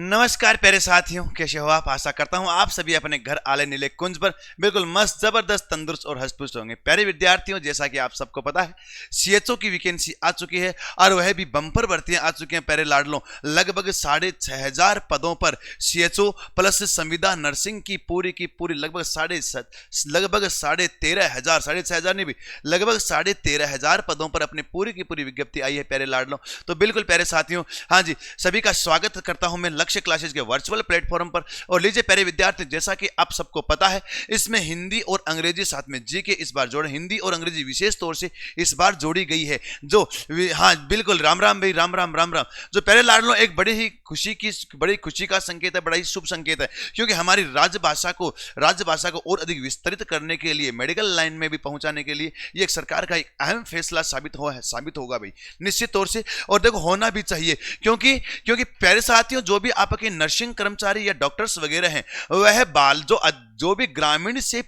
नमस्कार प्यारे साथियों, कैसे हो आप। आशा करता हूं आप सभी अपने घर आले नीले कुंज पर बिल्कुल मस्त जबरदस्त तंदुरुस्त और हष्ट-पुष्ट होंगे। प्यारे विद्यार्थियों, जैसा कि आप सबको पता है सीएचओ की वैकेंसी आ चुकी है और वह भी बम्पर भर्तियां आ चुकी हैं। प्यारे लाडलों, लगभग 6,500 पदों पर सीएचओ प्लस संविदा नर्सिंग की पूरी लगभग 13,500 नहीं भी लगभग 13,500 पदों पर अपनी पूरी की पूरी विज्ञप्ति आई है प्यारे लाडलों। तो बिल्कुल प्यारे साथियों, हाँ जी, सभी का स्वागत करता हूं मैं लक्ष्य क्लासेस के वर्चुअल प्लेटफॉर्म पर। और लीजिए प्यारे विद्यार्थी, जैसा कि आप सबको पता है इसमें हिंदी और अंग्रेजी साथ में जीके इस बार जोड़े, हिंदी और अंग्रेजी विशेष तौर से इस बार जोड़ी गई है। जो हाँ बिल्कुल, राम राम भाई, राम राम राम राम। जो प्यारे लाडलों, एक बड़ी खुशी का संकेत है, बड़ा ही शुभ संकेत है, क्योंकि हमारी राजभाषा को और अधिक विस्तृत करने के लिए, मेडिकल लाइन में भी पहुंचाने के लिए ये एक सरकार का एक अहम फैसला साबित होगा भाई, निश्चित तौर से। और देखो, होना भी चाहिए, क्योंकि प्यारे साथियों, जो भी आपके नर्सिंग कर्मचारी या डॉक्टर्स वगैरह हैं, वह जो भी ग्रामीण से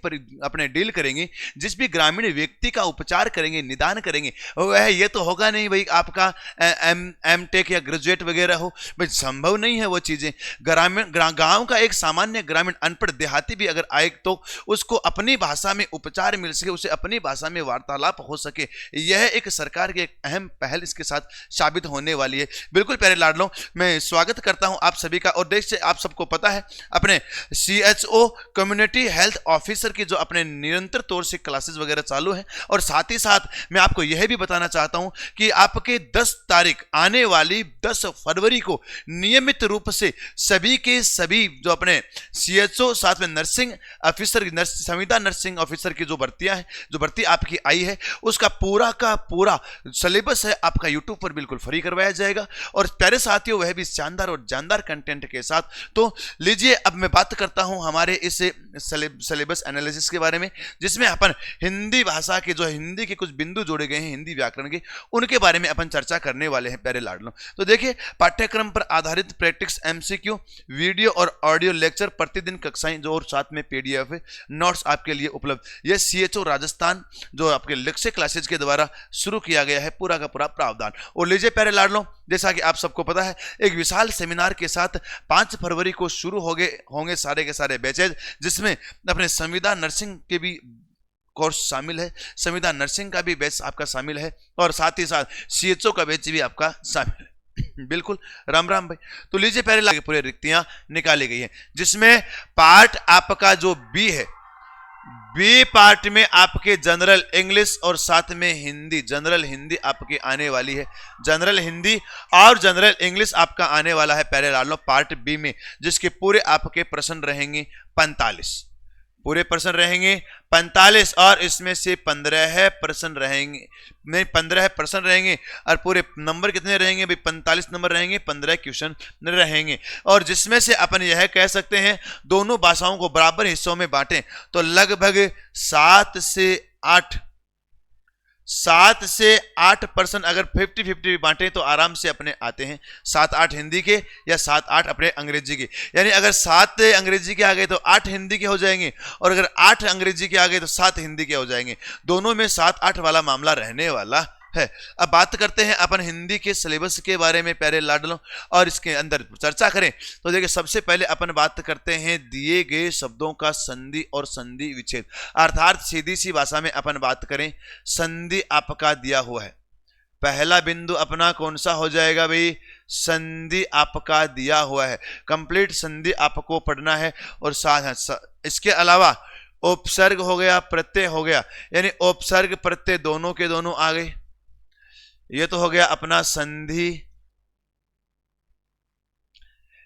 अपने डील करेंगे, जिस भी ग्रामीण व्यक्ति का उपचार करेंगे, निदान करेंगे, वह ये तो होगा नहीं भाई आपका एम टेक या ग्रेजुएट वगैरह हो भाई, संभव नहीं है वो चीजें। गांव का एक सामान्य ग्रामीण अनपढ़ देहाती भी अगर आए तो उसको अपनी भाषा में उपचार मिल सके, उसे अपनी भाषा में वार्तालाप हो सके, यह एक सरकार की एक अहम पहल इसके साथ साबित होने वाली है। बिल्कुल प्यारे लाडलों, मैं स्वागत करता हूं आप सभी का। और देश से आप सबको पता है अपने सीएचओ कम्युनिटी हेल्थ ऑफिसर की जो अपने निरंतर तौर से क्लासेस वगैरह चालू हैं। और साथ ही साथ मैं आपको यह भी बताना चाहता हूं कि आपके 10 तारीख आने वाली 10 फरवरी को नियमित रूप से सभी के सभी जो अपने सीएचओ साथ में नर्सिंग ऑफिसर, संविदा नर्सिंग ऑफिसर की जो भर्तियां हैं, जो भर्ती आपकी आई है, उसका पूरा का पूरा सिलेबस है आपका यूट्यूब पर बिल्कुल फ्री करवाया जाएगा। और प्यारे साथियों, वह भी शानदार और जानदार कंटेंट के साथ। तो लीजिए, अब मैं बात करता हूं हमारे इस सिलेबस एनालिसिस के बारे में, जिसमें अपन हिंदी भाषा के जो हिंदी के कुछ बिंदु जोड़े गए हैं हिंदी व्याकरण के, उनके बारे में अपन चर्चा करने वाले हैं प्यारे लाडलों। तो देखिए, पाठ्यक्रम पर आधारित प्रैक्टिस एमसीक्यू, वीडियो और ऑडियो लेक्चर, प्रतिदिन कक्षाएं जो, और साथ में पीडीएफ नोट्स आपके लिए उपलब्ध। यह सीएचओ राजस्थान जो आपके लक्ष्य क्लासेज के द्वारा शुरू किया गया है, पूरा का पूरा प्रावधान। और लीजिए प्यारे लाडलों, जैसा कि आप सबको पता है एक विशाल सेमिनार के साथ 5 फरवरी को शुरू होंगे सारे के सारे बैचेज, जिसमें अपने संविदा नर्सिंग के भी कोर्स शामिल है, संविदा नर्सिंग का भी बैच आपका शामिल है, और साथ ही साथ सीएचओ का बैच भी आपका शामिल है। बिल्कुल राम राम भाई। तो लीजिए पहले लागे पूरे रिक्तियां निकाली गई हैं, जिसमें पार्ट आपका जो बी है, बी पार्ट में आपके जनरल इंग्लिश और साथ में हिंदी, जनरल हिंदी आपकी आने वाली है। जनरल हिंदी और जनरल इंग्लिश आपका आने वाला है प्यारे लाडलों पार्ट बी में, जिसके पूरे आपके प्रश्न रहेंगे 45, पूरे प्रश्न रहेंगे 45, और इसमें से 15 प्रश्न रहेंगे, नहीं 15 प्रश्न रहेंगे, और पूरे नंबर कितने रहेंगे भाई? 45 नंबर रहेंगे, 15 क्वेश्चन रहेंगे। और जिसमें से अपन यह कह सकते हैं दोनों भाषाओं को बराबर हिस्सों में बांटें तो लगभग 7 से 8% अगर 50-50 भी बांटे तो आराम से अपने आते हैं, 7-8 हिंदी के या 7-8 अपने अंग्रेजी के। यानी अगर 7 अंग्रेजी के आ गए तो 8 हिंदी के हो जाएंगे, और अगर 8 अंग्रेजी के आ गए तो 7 हिंदी के हो जाएंगे। दोनों में 7-8 वाला मामला रहने वाला है। अब बात करते हैं अपन हिंदी के सिलेबस के बारे में प्यारे लाडलों, और इसके अंदर चर्चा करें तो देखिए, सबसे पहले अपन बात करते हैं दिए गए शब्दों का संधि और संधि विच्छेद। अर्थात सीधी सी भाषा में अपन बात करें, संधि आपका दिया हुआ है, पहला बिंदु अपना कौन सा हो जाएगा भाई? संधि आपका दिया हुआ है, कंप्लीट संधि आपको पढ़ना है। और इसके अलावा उपसर्ग हो गया, प्रत्यय हो गया, यानी उपसर्ग प्रत्यय दोनों के दोनों आ गए। ये तो हो गया अपना संधि,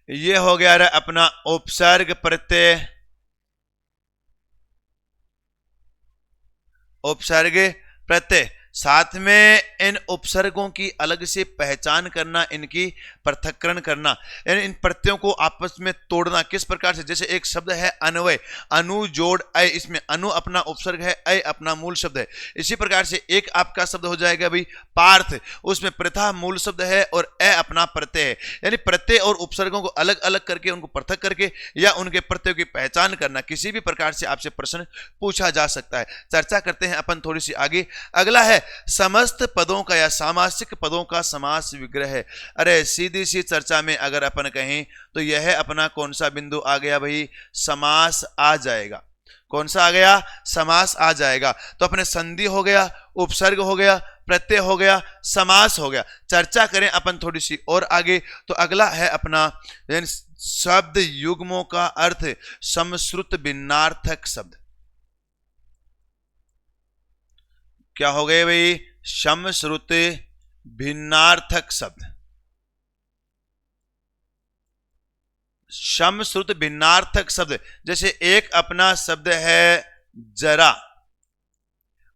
ये हो गया अपना उपसर्ग प्रत्यय, उपसर्ग प्रत्यय। साथ में इन उपसर्गों की अलग से पहचान करना, इनकी पृथक्करण करना, यानी इन प्रत्ययों को आपस में तोड़ना। किस प्रकार से? जैसे एक शब्द है अन्वय, अनु जोड़ अय, इसमें अनु अपना उपसर्ग है, अय अपना मूल शब्द है। इसी प्रकार से एक आपका शब्द हो जाएगा भाई पार्थ, उसमें प्रथा मूल शब्द है और अ अपना प्रत्यय है। यानी प्रत्यय और उपसर्गों को अलग अलग करके, उनको पृथक करके या उनके प्रत्ययों की पहचान करना, किसी भी प्रकार से आपसे प्रश्न पूछा जा सकता है। चर्चा करते हैं अपन थोड़ी सी आगे। अगला है समस्त पदों का या सामासिक पदों का समास विग्रह है। अरे सीधी सी चर्चा में अगर अपन कहें तो यह अपना कौन सा बिंदु आ गया भाई, समास आ जाएगा। कौन सा आ गया, समास आ जाएगा। तो अपने संधि हो गया, उपसर्ग हो गया, प्रत्यय हो गया, समास हो गया। चर्चा करें अपन थोड़ी सी और आगे, तो अगला है अपना शब्द युग्मों का अर्थ, समश्रुत भिन्नार्थक शब्द। क्या हो गए भाई, समश्रुत भिन्नार्थक शब्द। समश्रुत भिन्नार्थक शब्द, जैसे एक अपना शब्द है जरा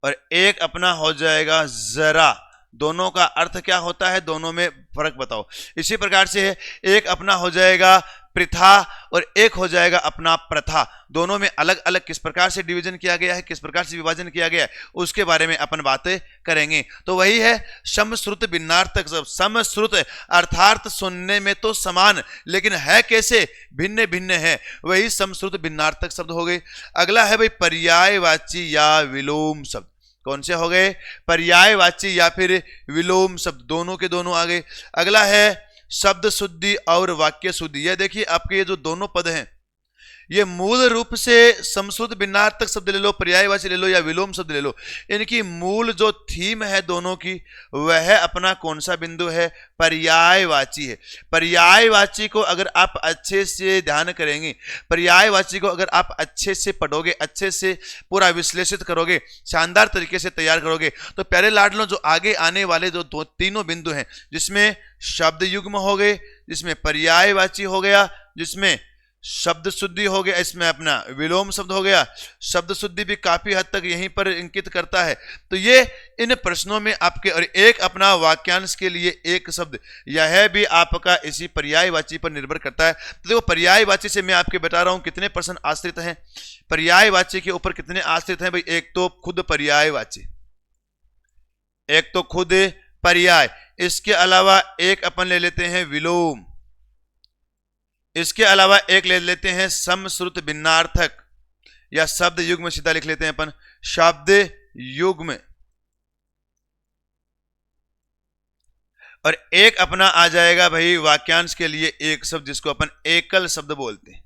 और एक अपना हो जाएगा जरा, दोनों का अर्थ क्या होता है, दोनों में फर्क बताओ। इसी प्रकार से एक अपना हो जाएगा प्रथा और एक हो जाएगा अपना प्रथा, दोनों में अलग अलग किस प्रकार से डिवीजन किया गया है, किस प्रकार से विभाजन किया गया है, उसके बारे में अपन बातें करेंगे। तो वही है समश्रुत भिन्नार्थक शब्द। समश्रुत अर्थात सुनने में तो समान, लेकिन है कैसे, भिन्न भिन्न है, वही समश्रुत भिन्नार्थक शब्द हो गए। अगला है भाई पर्यायवाची या विलोम शब्द। कौन से हो गए, पर्यायवाची या फिर विलोम शब्द, दोनों के दोनों आ गए। अगला है शब्द शुद्धि और वाक्य शुद्धि। यह देखिए आपके ये जो दोनों पद हैं, ये मूल रूप से समश्रुत भिन्नार्थक शब्द ले लो, पर्यायवाची ले लो या विलोम शब्द ले लो, इनकी मूल जो थीम है दोनों की, वह अपना कौन सा बिंदु है, पर्यायवाची है। पर्यायवाची को अगर आप अच्छे से ध्यान करेंगे, पर्यायवाची को अगर आप अच्छे से पढ़ोगे, अच्छे से पूरा विश्लेषित करोगे, शानदार तरीके से तैयार करोगे, तो प्यारे लाडलों जो आगे आने वाले जो तीनों बिंदु हैं, जिसमें शब्द युग्म हो गए, जिसमें पर्यायवाची हो गया, जिसमें शब्द शुद्धि हो गया, इसमें अपना विलोम शब्द हो गया, शब्द शुद्धि भी काफी हद तक यहीं पर इंकित करता है। तो ये इन प्रश्नों में आपके, और एक अपना वाक्यांश के लिए एक शब्द, यह भी आपका इसी पर्यायवाची पर निर्भर करता है। तो देखो पर्यायवाची से मैं आपके बता रहा हूं कितने % आश्रित हैं, पर्यायवाची के ऊपर कितने आश्रित हैं भाई। एक तो खुद पर्यायवाची, एक तो खुद पर्याय, इसके अलावा एक अपन ले लेते हैं विलोम, इसके अलावा एक ले लेते हैं समश्रुत भिन्नार्थक या शब्द युग्म, सीधा लिख लेते हैं अपन शब्द युग्म, और एक अपना आ जाएगा भाई वाक्यांश के लिए एक शब्द, जिसको अपन एकल शब्द बोलते हैं,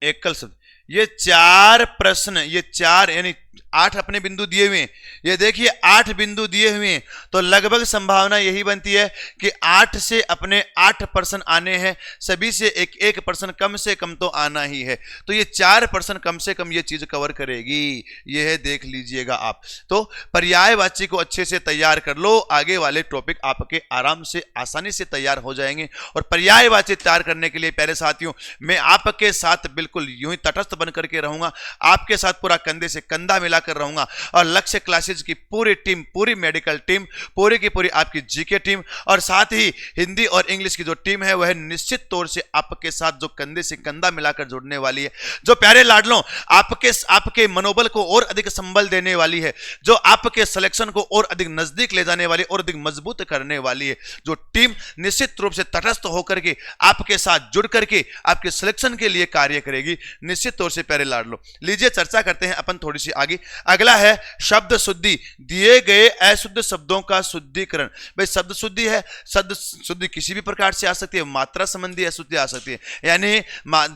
एकल शब्द। ये 4 प्रश्न, ये 4 यानी 8 अपने बिंदु दिए हुए हैं। ये देखिए 8 बिंदु दिए हुए हैं, तो लगभग संभावना यही बनती है कि 8 से अपने 8% आने हैं, सभी से 1% कम से कम तो आना ही है। तो ये 4% कम से कम ये चीज कवर करेगी, ये है, देख लीजिएगा आप। तो पर्यायवाची को अच्छे से तैयार कर लो, आगे वाले टॉपिक आपके आराम से आसानी से तैयार हो जाएंगे। और पर्यायवाची तैयार करने के लिए प्यारे साथियों, मैं आपके साथ बिल्कुल यूं ही तटस्थ बन करके रहूंगा, आपके साथ पूरा कंधे से कंधा मिलाकर रहूंगा। और लक्ष्य क्लासेज की पूरी टीम, पूरी मेडिकल टीम, पूरी की पूरी आपकी जीके टीम, और साथ ही हिंदी और इंग्लिश की जो टीम है, वह निश्चित तौर से आपके साथ जो कंधे से कंधा मिलाकर जुड़ने वाली है, जो प्यारे लाडलों आपके मनोबल को और अधिक संबल देने वाली है, जो आपके सिलेक्शन को और अधिक नजदीक ले जाने वाली और अधिक मजबूत करने वाली है, जो टीम निश्चित रूप से तटस्थ होकर के आपके साथ जुड़ करके आपके सिलेक्शन के लिए कार्य करेगी, निश्चित तौर से प्यारे लाडलो। लीजिए चर्चा करते हैं अपन थोड़ी सी आगे। अगला है शब्द शुद्धि, दिए गए अशुद्ध शब्दों का शुद्धिकरण। भाई शब्द शुद्धि है, शब्द शुद्धि किसी भी प्रकार से आ सकती है, मात्रा संबंधी अशुद्धि आ सकती है, यानी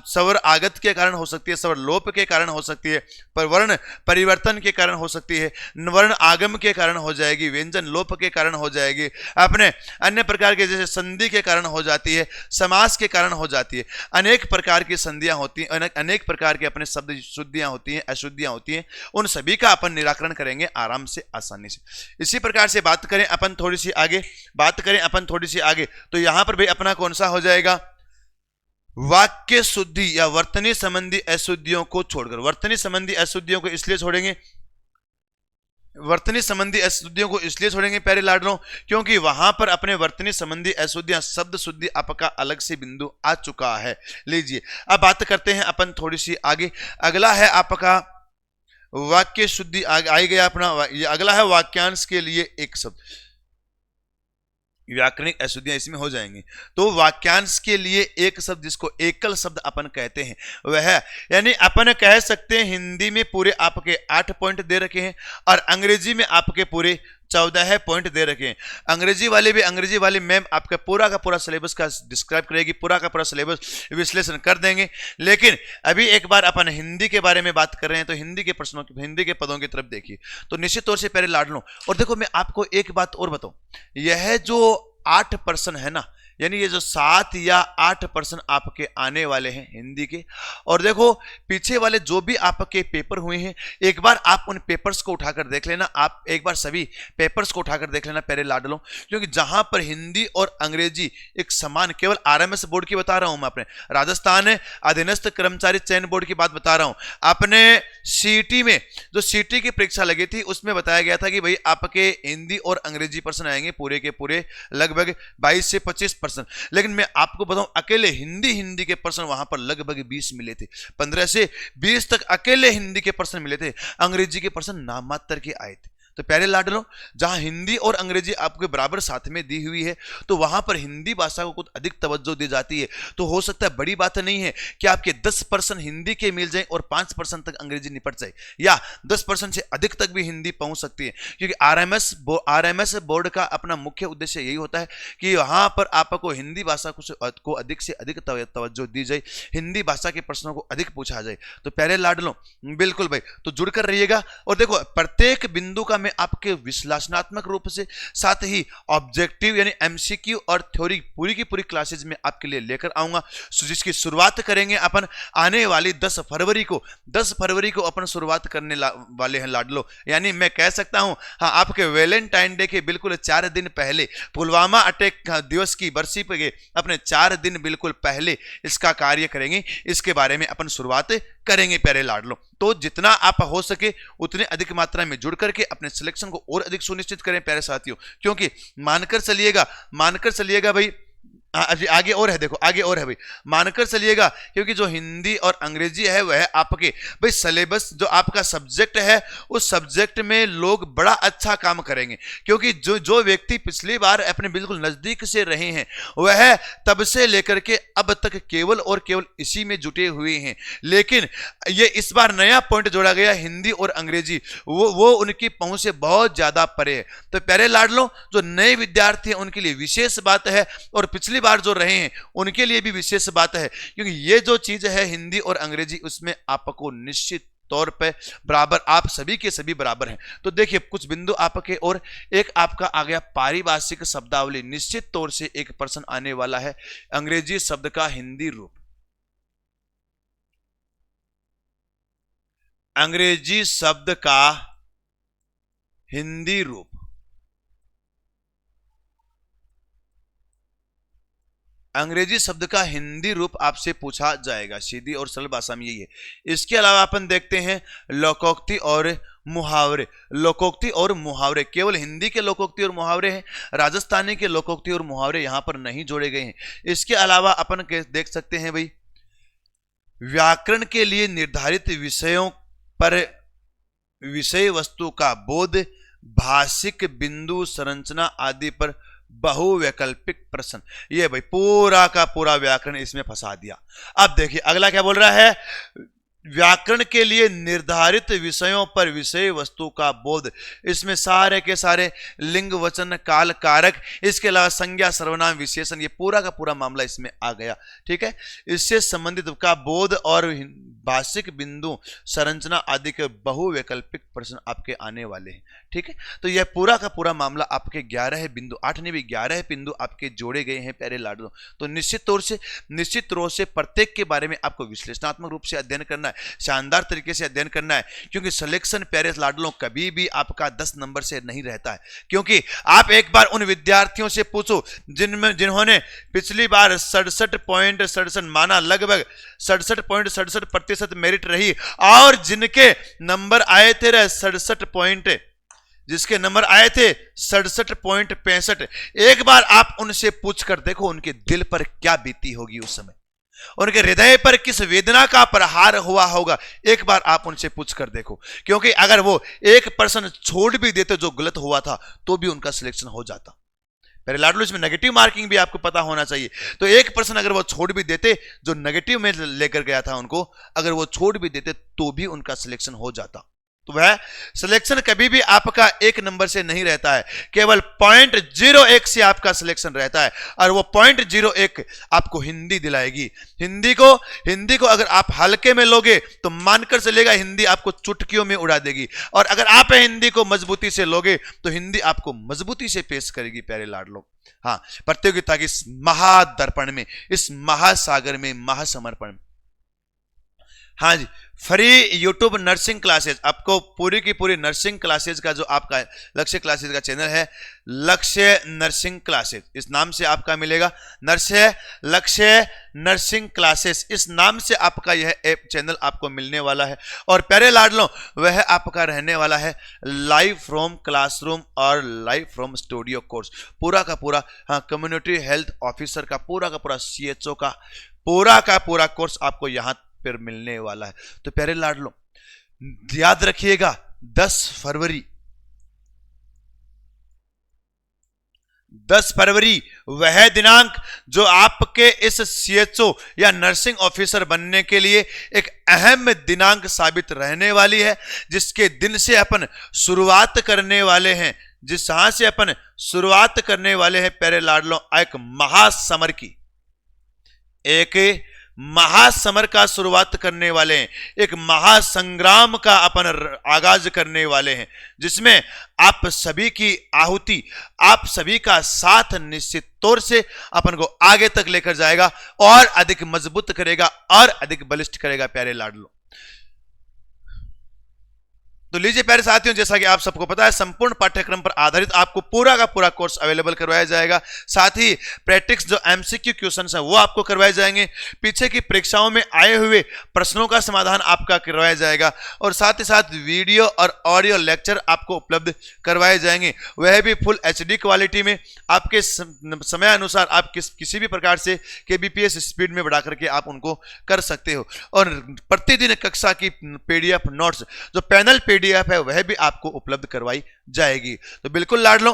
स्वर आगत के कारण हो सकती है, स्वर लोप के कारण हो सकती है, पर वर्ण परिवर्तन के कारण हो सकती है, वर्ण आगम के कारण हो जाएगी, व्यंजन लोप के कारण हो जाएगी, अपने अन्य प्रकार के जैसे संधि के कारण हो जाती है, समास के कारण हो जाती है, अनेक प्रकार की संधियां होती हैं, अनेक प्रकार के अपने शब्द शुद्धियां होती हैं, अशुद्धियां होती हैं, उन सभी का अपन निराकरण करेंगे आराम से, आसानी से। इसी प्रकार से बात करें अपन थोड़ी सी आगे, तो यहां पर भी अपना कौन सा हो जाएगा, वाक्य शुद्धि या वर्तनी संबंधी अशुद्धियों को छोड़कर। वर्तनी संबंधी अशुद्धियों को इसलिए छोड़ेंगे, वर्तनी संबंधी अशुद्धियों को इसलिए छोड़ेंगे प्यारे लाडलों, क्योंकि वहां पर अपने वर्तनी संबंधी अशुद्धियां, शब्द शुद्धि आपका अलग से बिंदु आ चुका है। लीजिए अब बात करते हैं अपन थोड़ी सी आगे। अगला है आपका वाक्य शुद्धि, आ गया अपना, अगला है वाक्यांश के लिए एक शब्द। व्याकरणिक अशुद्धियां इसमें हो जाएंगी। तो वाक्यांश के लिए एक शब्द जिसको एकल शब्द अपन कहते हैं वह है, यानी अपन कह सकते हैं हिंदी में पूरे आपके 8 पॉइंट दे रखे हैं और अंग्रेजी में आपके पूरे 14 पॉइंट दे रखे हैं। अंग्रेजी वाली मैम आपका पूरा का पूरा सिलेबस का डिस्क्राइब करेगी, पूरा का पूरा सिलेबस विश्लेषण कर देंगे। लेकिन अभी एक बार अपन हिंदी के बारे में बात कर रहे हैं, तो हिंदी के प्रश्नों की, हिंदी के पदों की तरफ देखिए। तो निश्चित तौर से प्यारे लाडलों, और देखो मैं आपको एक बात और बताऊं, यह जो 8% है ना, यानी ये जो 7 या 8% आपके आने वाले हैं हिंदी के, और देखो पीछे वाले जो भी आपके पेपर हुए हैं, एक बार आप उन पेपर्स को उठाकर देख लेना, आप एक बार सभी पेपर्स को उठाकर देख लेना प्यारे लाडलों, क्योंकि जहां पर हिंदी और अंग्रेजी एक समान, केवल आरएमएस बोर्ड की बता रहा हूं मैं, अपने राजस्थान अधीनस्थ कर्मचारी चयन बोर्ड की बात बता रहा हूं। आपने सीटी में जो सीटी की परीक्षा लगी थी उसमें बताया गया था कि भाई आपके हिंदी और अंग्रेजी पर्सन आएंगे पूरे के पूरे लगभग 22 से 25%, लेकिन मैं आपको बताऊं अकेले हिंदी के पर्सन वहां पर लगभग 20 मिले थे, 15 से 20 तक अकेले हिंदी के पर्सन मिले थे, अंग्रेजी के पर्सन नाम मात्र के आए थे। तो प्यारे लाडलों, जहां हिंदी और अंग्रेजी आपके बराबर साथ में दी हुई है, तो वहां पर हिंदी भाषा को कुछ अधिक तवज्जो दी जाती है। तो हो सकता है, बड़ी बात नहीं है कि आपके 10% हिंदी के मिल जाए और 5% तक अंग्रेजी निपट जाए, या 10% से अधिक तक भी हिंदी पहुंच सकती है, क्योंकि आरएमएस बोर्ड का अपना मुख्य उद्देश्य यही होता है कि वहां पर आपको हिंदी भाषा को अधिक से अधिक तवज्जो दी जाए, हिंदी भाषा के प्रश्नों को अधिक पूछा जाए। तो प्यारे लाडलों, बिल्कुल भाई, तो जुड़कर रहिएगा। और देखो प्रत्येक बिंदु का मैं आपके विश्लेषणात्मक रूप से, साथ ही ऑब्जेक्टिव यानी एमसीक्यू और थ्योरी पूरी की पूरी क्लासेज में आपके लिए लेकर आऊंगा, जिसकी शुरुआत करेंगे अपन आने वाली 10 फरवरी को। 10 फरवरी को अपन शुरुआत करने वाले हैं लाडलो, यानी मैं कह सकता हूं हाँ, आपके वैलेंटाइन डे के बिल्कुल 4 दिन पहले, पुलवामा अटैक दिवस की बरसी पे अपने 4 दिन बिल्कुल पहले इसका कार्य करेंगे, इसके बारे में अपन शुरुआत करेंगे प्यारे लाडलो। तो जितना आप हो सके उतने अधिक मात्रा में जुड़ करके अपने सिलेक्शन को और अधिक सुनिश्चित करें प्यारे साथियों, क्योंकि मानकर चलिएगा भाई, आगे और है, देखो आगे और है भाई, मानकर चलिएगा, क्योंकि जो हिंदी और अंग्रेजी है वह आपके भाई सिलेबस, जो आपका सब्जेक्ट है उस सब्जेक्ट में लोग बड़ा अच्छा काम करेंगे, क्योंकि जो व्यक्ति पिछली बार अपने बिल्कुल नजदीक से रहे हैं वह तब से लेकर के अब तक केवल और केवल इसी में जुटे हुए हैं। लेकिन ये इस बार नया पॉइंट जोड़ा गया, हिंदी और अंग्रेजी, वो उनकी पहुंच से बहुत ज्यादा परे है। तो प्यारे लाडलों, जो नए विद्यार्थी हैं उनके लिए विशेष बात है, और पिछली बार जो रहे हैं उनके लिए भी विशेष बात है, क्योंकि ये जो चीज है हिंदी और अंग्रेजी, उसमें आपको निश्चित तौर पे बराबर, आप सभी के सभी बराबर हैं। तो देखिए कुछ बिंदु आपके, और एक आपका आ गया पारिभाषिक शब्दावली, निश्चित तौर से एक प्रश्न आने वाला है अंग्रेजी शब्द का हिंदी रूप। अंग्रेजी शब्द का हिंदी रूप, अंग्रेजी शब्द का हिंदी रूप आपसे पूछा जाएगा, सीधी और सरल भाषा में यही है। इसके अलावा अपन देखते हैं लोकोक्ति और मुहावरे। लोकोक्ति और मुहावरे, केवल हिंदी के लोकोक्ति और मुहावरे हैं, राजस्थानी के लोकोक्ति और मुहावरे यहां पर नहीं जोड़े गए हैं। इसके अलावा अपन देख सकते हैं भाई, व्याकरण के लिए निर्धारित विषयों पर विषय वस्तु का बोध, भाषिक बिंदु संरचना आदि पर बहुवैकल्पिक प्रश्न। ये भाई पूरा का पूरा व्याकरण इसमें फंसा दिया। अब देखिए अगला क्या बोल रहा है, व्याकरण के लिए निर्धारित विषयों पर विषय वस्तु का बोध, इसमें सारे के सारे लिंग वचन काल कारक, इसके अलावा संज्ञा सर्वनाम विशेषण, ये पूरा का पूरा मामला इसमें आ गया। ठीक है, इससे संबंधित का बोध और भाषिक बिंदु संरचना आदि के बहुवैकल्पिक प्रश्न आपके आने वाले हैं। ठीक है, तो यह पूरा का पूरा मामला आपके 11 बिंदु, 8 नहीं भी 11 बिंदु आपके जोड़े गए हैं प्यारे लाडलों। तो निश्चित तौर से प्रत्येक के बारे में आपको विश्लेषणात्मक रूप से अध्ययन करना है, शानदार तरीके से अध्ययन करना है, क्योंकि सिलेक्शन प्यारे लाडलों कभी भी आपका 10 नंबर से नहीं रहता है। क्योंकि आप एक बार उन विद्यार्थियों से पूछो जिन्होंने पिछली बार 67.67 माना, लगभग 67.67% मेरिट रही, और जिनके नंबर आए थे 67 जिसके नंबर आए थे 67.65, एक बार आप उनसे पूछकर देखो उनके दिल पर क्या बीती होगी उस समय, उनके हृदय पर किस वेदना का प्रहार हुआ होगा, एक बार आप उनसे पूछकर देखो। क्योंकि अगर वो 1% छोड़ भी देते जो गलत हुआ था तो भी उनका सिलेक्शन हो जाता। प्यारे लाडलो, इसमें नेगेटिव मार्किंग भी आपको पता होना चाहिए। तो एक पर्सन अगर वो छोड़ भी देते, जो नेगेटिव में लेकर गया था उनको, अगर वो छोड़ भी देते तो भी उनका सिलेक्शन हो जाता। तो वह सिलेक्शन कभी भी आपका 1 नंबर से नहीं रहता है, केवल 0.01 से आपका सिलेक्शन रहता है, और वो 0.01 आपको हिंदी दिलाएगी। हिंदी को अगर आप हल्के में लोगे तो मानकर चलेगा हिंदी आपको चुटकियों में उड़ा देगी, और अगर आप हिंदी को मजबूती से लोगे तो हिंदी आपको मजबूती से पेश करेगी प्यारे लाडलो। हाँ, प्रतियोगिता की इस महादर्पण में, इस महासागर में, महासमर्पण में, हाँ जी, फ्री यूट्यूब नर्सिंग क्लासेज, आपको पूरी की पूरी नर्सिंग क्लासेज का जो आपका लक्ष्य क्लासेज का चैनल है, लक्ष्य नर्सिंग क्लासेज, इस नाम से आपका मिलेगा। लक्ष्य नर्सिंग क्लासेस, इस नाम से आपका यह ऐप चैनल आपको मिलने वाला है। और प्यारे लाडलों, वह आपका रहने वाला है लाइव फ्रॉम क्लासरूम और लाइव फ्रॉम स्टूडियो कोर्स, पूरा का पूरा, हाँ, कम्युनिटी हेल्थ ऑफिसर का पूरा CHO का पूरा कोर्स आपको यहां पर मिलने वाला है। तो प्यारे लाडलो, याद रखिएगा 10 फरवरी वह दिनांक जो आपके इस CHO या नर्सिंग ऑफिसर बनने के लिए एक अहम दिनांक साबित रहने वाली है, जिसके दिन से अपन शुरुआत करने वाले हैं, प्यारे लाडलों, एक महासमर की, एक महासमर का शुरुआत करने वाले हैं, एक महासंग्राम का अपन आगाज करने वाले हैं, जिसमें आप सभी की आहुति, आप सभी का साथ निश्चित तौर से अपन को आगे तक लेकर जाएगा और अधिक मजबूत करेगा और अधिक बलिष्ठ करेगा प्यारे लाडलो। तो लीजिए प्यारे साथियों, जैसा कि आप सबको पता है, संपूर्ण पाठ्यक्रम पर आधारित आपको पूरा का पूरा कोर्स अवेलेबल करवाया जाएगा। साथ ही प्रैक्टिस जो MCQ क्वेश्चंस है वो आपको करवाए जाएंगे, पीछे की परीक्षाओं में आए हुए प्रश्नों का समाधान आपका करवाया जाएगा, और साथ ही साथ वीडियो और ऑडियो लेक्चर आपको उपलब्ध करवाए जाएंगे, वह भी फुल HD क्वालिटी में, आपके समय अनुसार आप किसी भी प्रकार से KBPS स्पीड में बढ़ा करके आप उनको कर सकते हो। और प्रतिदिन कक्षा की PDF नोट्स, जो पैनल PDF है, वह भी आपको उपलब्ध करवाई जाएगी। तो बिल्कुल लाडलो,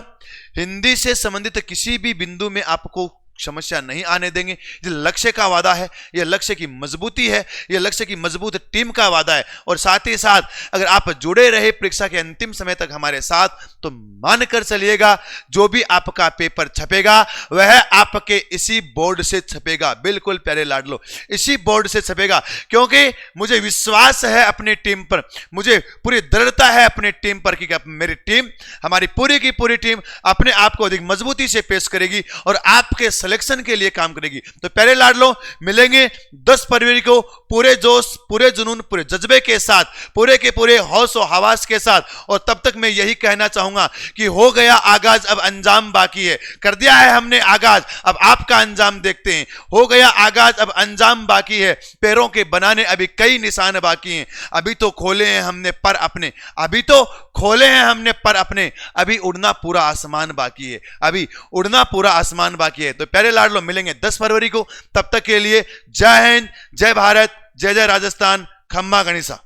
हिंदी से संबंधित किसी भी बिंदु में आपको समस्या नहीं आने देंगे। ये लक्ष्य का वादा है, यह लक्ष्य की मजबूती है, यह लक्ष्य की मजबूत टीम का वादा है। और साथ ही साथ अगर आप जुड़े रहे परीक्षा के अंतिम समय तक हमारे साथ, तो मानकर चलिएगा जो भी आपका पेपर छपेगा वह आपके इसी बोर्ड से छपेगा। बिल्कुल प्यारे लाडलो, इसी बोर्ड से छपेगा, क्योंकि मुझे विश्वास है अपनी टीम पर, मुझे पूरी दृढ़ता है अपनी टीम पर कि मेरी टीम, हमारी पूरी की पूरी टीम अपने आप को अधिक मजबूती से पेश करेगी और आपके सिलेक्शन के लिए काम करेगी। तो प्यारे लाडलो, मिलेंगे 10 फरवरी को पूरे जोश, पूरे जुनून, पूरे जज्बे के साथ, पूरे के पूरे होश और हवास के साथ। और तब तक मैं यही कहना चाहूंगा कि हो गया आगाज, अब अंजाम बाकी है। कर दिया है हमने आगाज, अब आपका अंजाम देखते हैं। हो गया आगाज, अब अंजाम बाकी है। पैरों के बनाने अभी कई निशान बाकी हैं। अभी तो खोले हैं हमने पर अपने, अभी तो खोले हैं हमने पर अपने, अभी उड़ना पूरा आसमान बाकी है, अभी उड़ना पूरा आसमान बाकी है। तो प्यारे लाडलो, मिलेंगे 10 फरवरी को। तब तक के लिए जय हिंद, जय भारत, जय जय राजस्थान, खम्मा गणिसा।